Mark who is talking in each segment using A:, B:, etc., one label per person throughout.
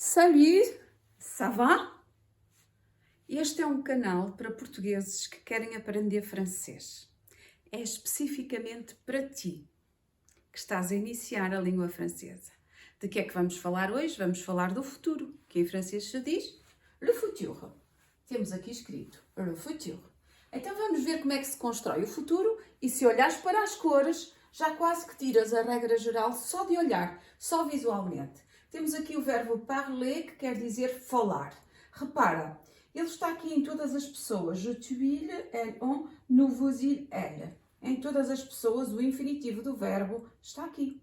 A: Salut, ça va? Este é um canal para portugueses que querem aprender francês. É especificamente para ti, que estás a iniciar a língua francesa. De que é que vamos falar hoje? Vamos falar do futuro, que em francês se diz le futur. Temos aqui escrito le futur. Então vamos ver como é que se constrói o futuro e se olhares para as cores, já quase que tiras a regra geral só de olhar, só visualmente. Temos aqui o verbo parler, que quer dizer falar. Repara, ele está aqui em todas as pessoas. Je, tu, il, elle, on, nous, vous, il, elle. Em todas as pessoas, o infinitivo do verbo está aqui.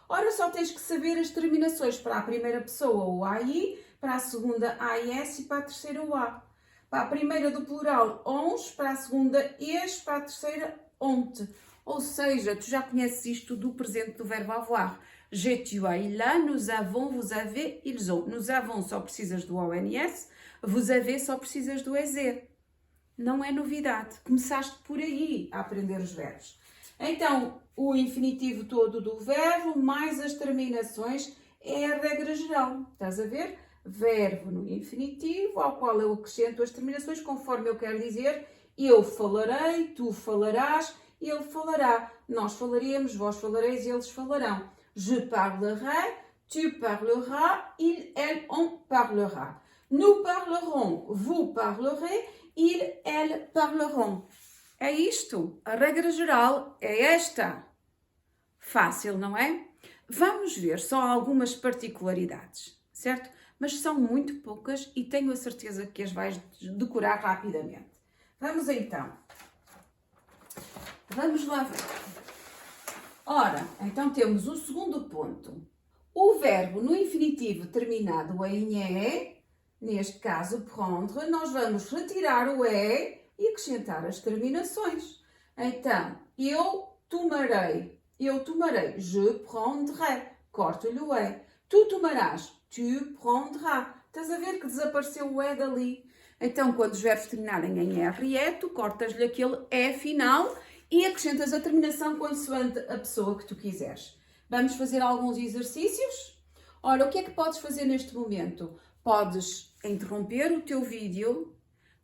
A: Ora, só tens que saber as terminações para a primeira pessoa, o AI, para a segunda, AIS e para a terceira, o A. Para a primeira do plural, ons, para a segunda, es, para a terceira, onte. Ou seja, tu já conheces isto do presente do verbo avoir. Je, tu, as, il, a, nous avons, vous avez, ils ont. Nous avons só precisas do ONS, vous avez só precisas do EZ. Não é novidade. Começaste por aí a aprender os verbos. Então, o infinitivo todo do verbo, mais as terminações, é a regra geral. Estás a ver? Verbo no infinitivo, ao qual eu acrescento as terminações, conforme eu quero dizer, eu falarei, tu falarás, ele falará, nós falaremos, vós falareis, eles falarão. Je parlerai, tu parleras, il, elle, on parlera. Nous parlerons, vous parlerez, il, elle parleront. É isto. A regra geral é esta. Fácil, não é? Vamos ver só algumas particularidades, certo? Mas são muito poucas e tenho a certeza que as vais decorar rapidamente. Vamos então. Vamos lá ver. Ora, então temos o segundo ponto. O verbo no infinitivo terminado em E, neste caso prendre, nós vamos retirar o E e acrescentar as terminações. Então, eu tomarei, je prendrai, corto-lhe o E. Tu tomarás, tu prendras. Estás a ver que desapareceu o E dali? Então, quando os verbos terminarem em RE, tu cortas-lhe aquele E final e acrescentas a terminação consoante a pessoa que tu quiseres. Vamos fazer alguns exercícios? Ora, o que é que podes fazer neste momento? Podes interromper o teu vídeo,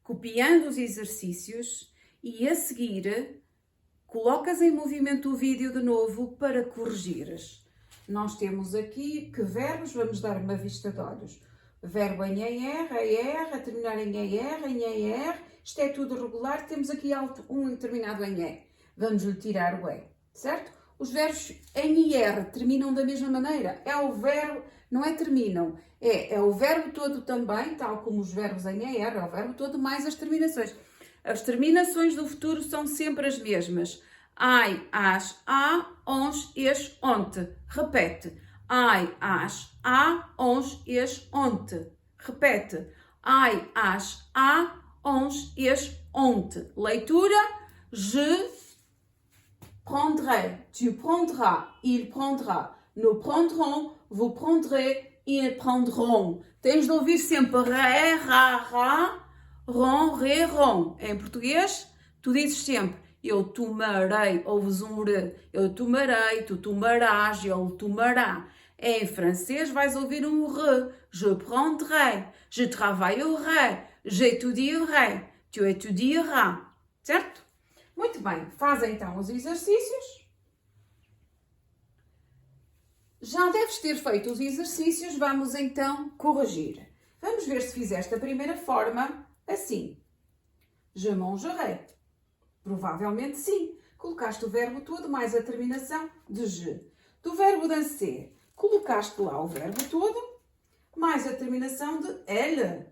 A: copiando os exercícios e a seguir colocas em movimento o vídeo de novo para corrigires. Nós temos aqui que verbos, vamos dar uma vista de olhos. Verbo em ER, a terminar em ER, isto é tudo regular, temos aqui um terminado em E. Vamos lhe tirar o E, certo? Os verbos em IR terminam da mesma maneira. É o verbo, não é terminam, é o verbo todo também, tal como os verbos em ER, é o verbo todo mais as terminações. As terminações do futuro são sempre as mesmas. Ai, as, a, ons, es, onte. Repete. Ai, as, a, ons, es, onte. Repete. Ai, as, a, ons, es, onte. Leitura. Je prendrai, tu prendras, il prendra, nous prendrons, vous prendrez, ils prendront. Tens de ouvir sempre ré, ra, ron, ré, ron. Em português, tu dizes sempre eu tomarei, ouves um re, eu tomarei, tu tomarás, ele tomará. Em francês vais ouvir um re, je prendrai, je travaillerai, j'étudierai, tu étudieras, certo? Muito bem, faz então os exercícios. Já deves ter feito os exercícios, vamos então corrigir. Vamos ver se fizeste a primeira forma assim. Je mangerai. Provavelmente sim. Colocaste o verbo todo mais a terminação de je. Do verbo danser, colocaste lá o verbo todo mais a terminação de elle.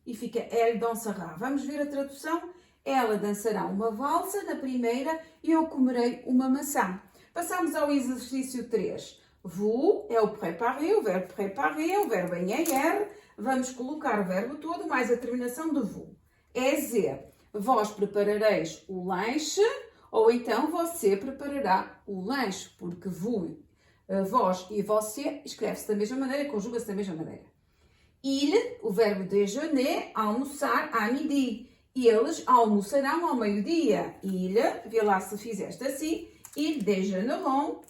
A: E fica elle dansera. Vamos ver a tradução? Ela dançará uma valsa na primeira e eu comerei uma maçã. Passamos ao exercício 3. Vous é o préparer, o verbo préparer, o verbo em ER. Vamos colocar o verbo todo mais a terminação de vous. É dizer, vós preparareis o lanche ou então você preparará o lanche, porque vous, vós e você escreve-se da mesma maneira, conjuga-se da mesma maneira. Il, o verbo déjeuner, almoçar à midi. Eles almoçarão ao meio-dia. Il, vê lá se fizeste assim. Ils déjeuneront.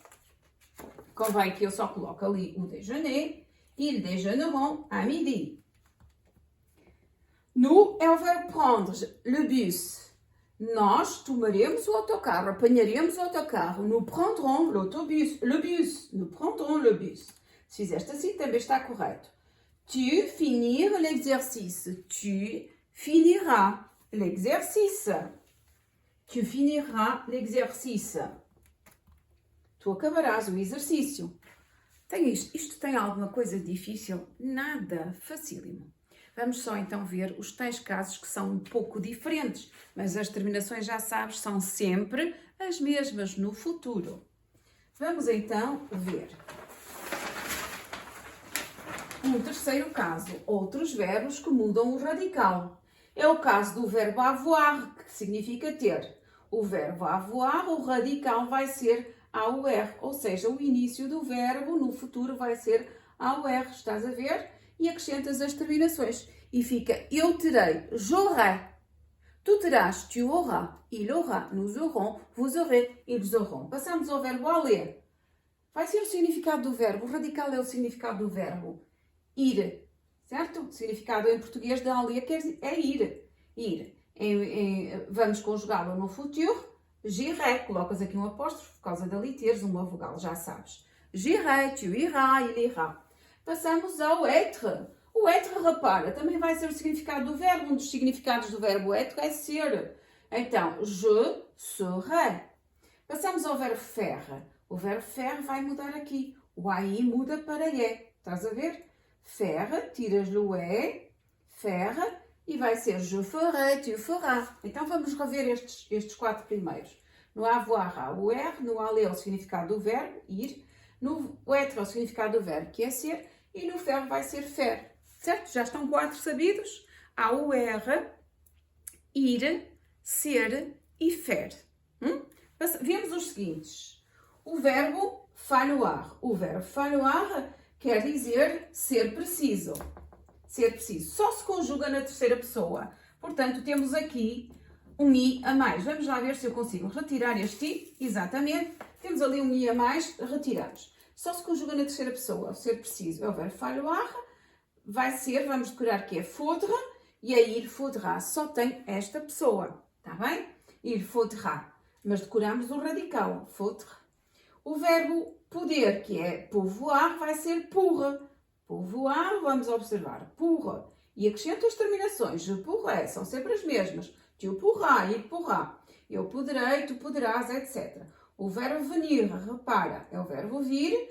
A: Convém que eu só coloque ali o déjeuner. Ils déjeuneront à midi. Nous é o verbo prendre, le bus. Nós tomaremos o autocarro, apanharemos o autocarro. Nous prendrons l'autobus, le bus. Nous prendrons le bus. Se fizeste assim, também está correto. Tu finir l'exercice. Tu finiras l'exercice. Tu finiras l'exercice. Tu acabarás o exercício. Tem isto tem alguma coisa difícil? Nada, facílimo. Vamos só então ver os tais casos que são um pouco diferentes, mas as terminações, já sabes, são sempre as mesmas no futuro. Vamos então ver um terceiro caso, outros verbos que mudam o radical. É o caso do verbo avoir, que significa ter. O verbo avoir, o radical vai ser AUR, ou seja, o início do verbo no futuro vai ser AUR, estás a ver? E acrescentas as terminações. E fica eu terei, j'aurai. Tu terás, tu auras. Il aura, nous aurons, vous aurez, ils auront. Passamos ao verbo aller. Vai ser o significado do verbo. O radical é o significado do verbo. Ir. Certo? O significado em português de aller é ir. Ir. Vamos conjugá-lo no futuro. J'irai. Colocas aqui um apóstrofo por causa dali teres uma vogal, já sabes. J'irai, tu iras, il ira. Passamos ao être. O être, repara, também vai ser o significado do verbo. Um dos significados do verbo être é ser. Então, je serai. Passamos ao verbo faire. O verbo faire vai mudar aqui. O AI muda para é. Estás a ver? Faire, tiras-lhe o é, faire, e vai ser je ferai, tu feras. Então vamos rever estes quatro primeiros. No avoir há o er, no aller o significado do verbo, ir, no être o significado do verbo, que é ser, e no faire vai ser faire. Certo? Já estão quatro sabidos? Há o er, ir, ser e faire. Vemos os seguintes. O verbo falloir. O verbo falloir quer dizer ser preciso. Ser preciso. Só se conjuga na terceira pessoa. Portanto, temos aqui um i a mais. Vamos lá ver se eu consigo retirar este i. Exatamente. Temos ali um i a mais. Retiramos. Só se conjuga na terceira pessoa. Ser preciso é o verbo falloir. Vai ser, vamos decorar que é faudra. E aí il faudra. Só tem esta pessoa. Está bem? Il faudra. Mas decoramos o radical. Faudra. O verbo poder, que é pouvoir, vai ser pour. Pouvoir, vamos observar. Pour. E acrescento as terminações. Je pourrais, são sempre as mesmas. Tu pourras, il pourra. Eu poderei, tu poderás, etc. O verbo venir, repara, é o verbo vir.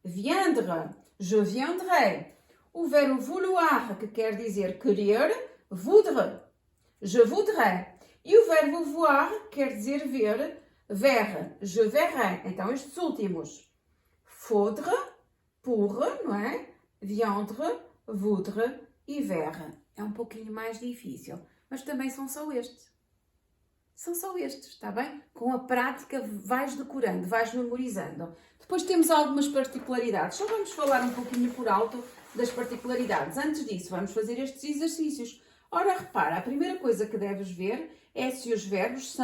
A: Viendre, je viendrai. O verbo vouloir, que quer dizer querer, voudre. Je voudrais. E o verbo voir, quer dizer ver, ver, je verrai. Então, estes últimos. Faudre, pour, não é? Viendre, voudre e ver. É um pouquinho mais difícil, mas também são só estes. São só estes, está bem? Com a prática vais decorando, vais memorizando. Depois temos algumas particularidades. Só vamos falar um pouquinho por alto das particularidades. Antes disso, vamos fazer estes exercícios. Ora, repara, a primeira coisa que deves ver é se os verbos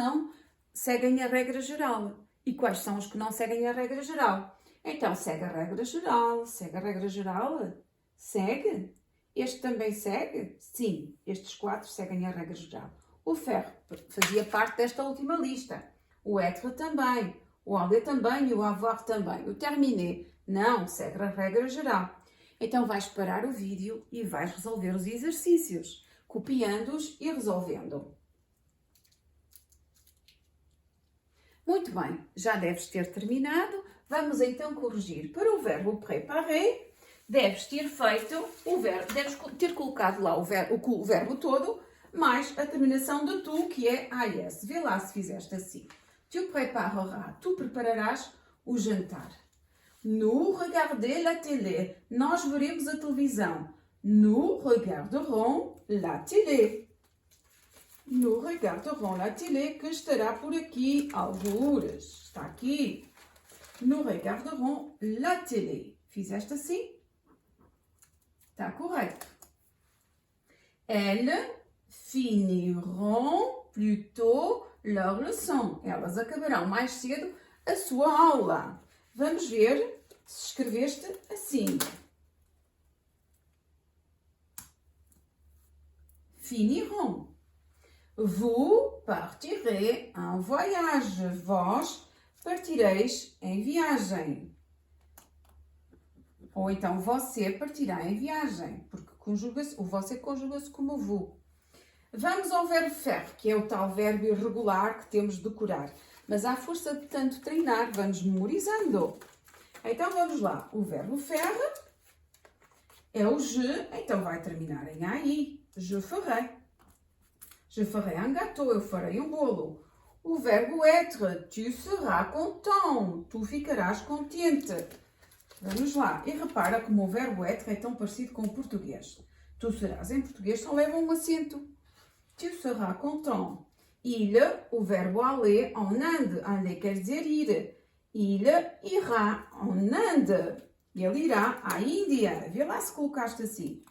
A: seguem a regra geral. E quais são os que não seguem a regra geral? Então, segue a regra geral. Segue a regra geral? Segue? Este também segue? Sim, estes quatro seguem a regra geral. O faire fazia parte desta última lista. O être também. O aller também e o avoir também. O terminer não, segue a regra geral. Então, vais parar o vídeo e vais resolver os exercícios, copiando-os e resolvendo. Muito bem, já deves ter terminado. Vamos então corrigir. Para o verbo préparer, deves ter feito o verbo, deves ter colocado lá o verbo todo, mais a terminação de tu, que é AS. Vê lá se fizeste assim. Tu prépareras, tu prepararás o jantar. Nous regarder la télé, nós veremos a televisão. Nous regarderons la télé. Nous regarderons la télé, que estará por aqui, algures. Está aqui. Nous regarderons la télé. Fizeste assim? Está correto. Elles finiront plus tôt leur leçon. Elas acabarão mais cedo a sua aula. Vamos ver se escreveste assim. finiront. Vous partirez en voyage. Vós partireis em viagem. Ou então você partirá em viagem, porque o você conjuga-se como vous. Vamos ao verbo faire, que é o tal verbo irregular que temos de decorar. Mas à força de tanto treinar, vamos memorizando. Então vamos lá. O verbo faire é o je, então vai terminar em AI. Je ferai. Je ferai un gâteau, eu farei um bolo. O verbo être, tu seras content, tu ficarás contente. Vamos lá. E repara como o verbo être é tão parecido com o português. Tu serás em português só leva um acento. Tu seras content. Il, o verbo aller en Inde. Aller quer dizer ir. Il ira en Inde. Ele irá à Índia. Vê lá se colocaste assim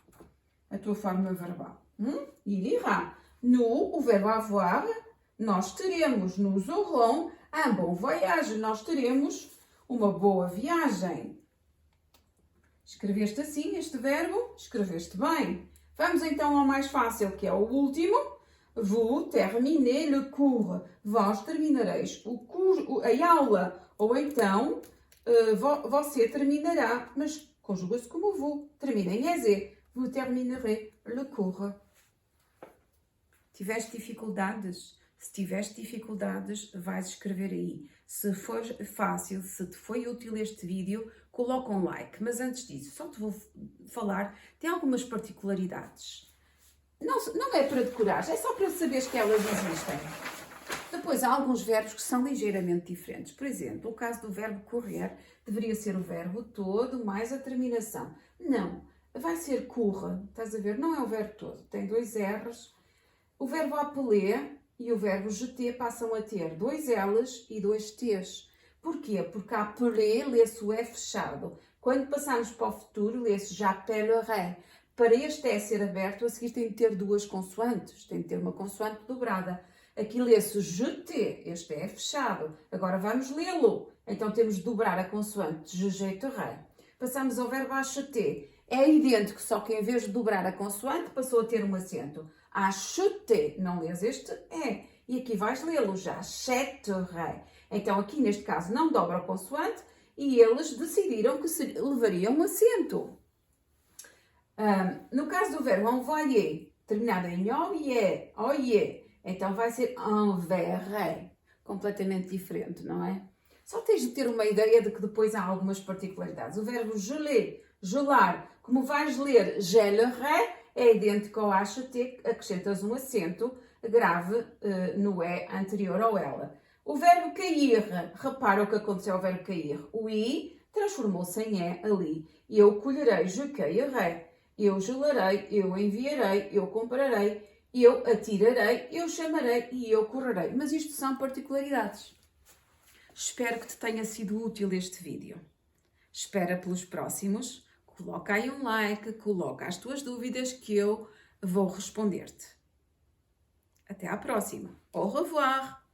A: a tua forma verbal. Il ira. Nous, o verbo avoir, nós teremos. Nous aurons un bon voyage. Nós teremos uma boa viagem. Escreveste assim este verbo? Escreveste bem. Vamos então ao mais fácil, que é o último. Vous terminez le cours. Vós terminareis o curso, a aula. Ou então, você terminará, mas conjuga-se como vous. Termina em EZ. Vous terminerez le cours. Tiveste dificuldades? Se tiveste dificuldades, vais escrever aí. Se for fácil, se te foi útil este vídeo, coloca um like. Mas antes disso, só te vou falar, tem algumas particularidades. Não é para decorar, é só para saberes que elas existem. Depois há alguns verbos que são ligeiramente diferentes. Por exemplo, o caso do verbo correr deveria ser o verbo todo mais a terminação. Não, vai ser courre, estás a ver? Não é o verbo todo, tem 2 R's. O verbo appeler e o verbo jeter passam a ter 2 L's e 2 T's. Porquê? Porque appeler lê-se o E fechado. Quando passarmos para o futuro, lê-se j'appellerai. Para este E ser aberto, a seguir tem de ter 2 consoantes. Tem de ter uma consoante dobrada. Aqui lê-se jeter, este é fechado. Agora vamos lê-lo. Então temos de dobrar a consoante je jetterai. Passamos ao verbo acheter. É idêntico, só que em vez de dobrar a consoante, passou a ter um acento. Acheter, não lês este E. E aqui vais lê-lo, j'achèterai. Então aqui neste caso não dobra a consoante e eles decidiram que levariam um acento. No caso do verbo envoyer, terminado em oie, então vai ser enverrai. Completamente diferente, não é? Só tens de ter uma ideia de que depois há algumas particularidades. O verbo geler, gelar, como vais ler gelerai, é idêntico ao acheter, acrescentas um acento grave no E anterior ao ela. O verbo cair, repara o que aconteceu ao verbo cair. O I transformou-se em E ali. Eu colherei, je cueillerei. Eu gelarei, eu enviarei, eu comprarei, eu atirarei, eu chamarei e eu correrei. Mas isto são particularidades. Espero que te tenha sido útil este vídeo. Espera pelos próximos. Coloca aí um like, coloca as tuas dúvidas que eu vou responder-te. Até à próxima. Au revoir!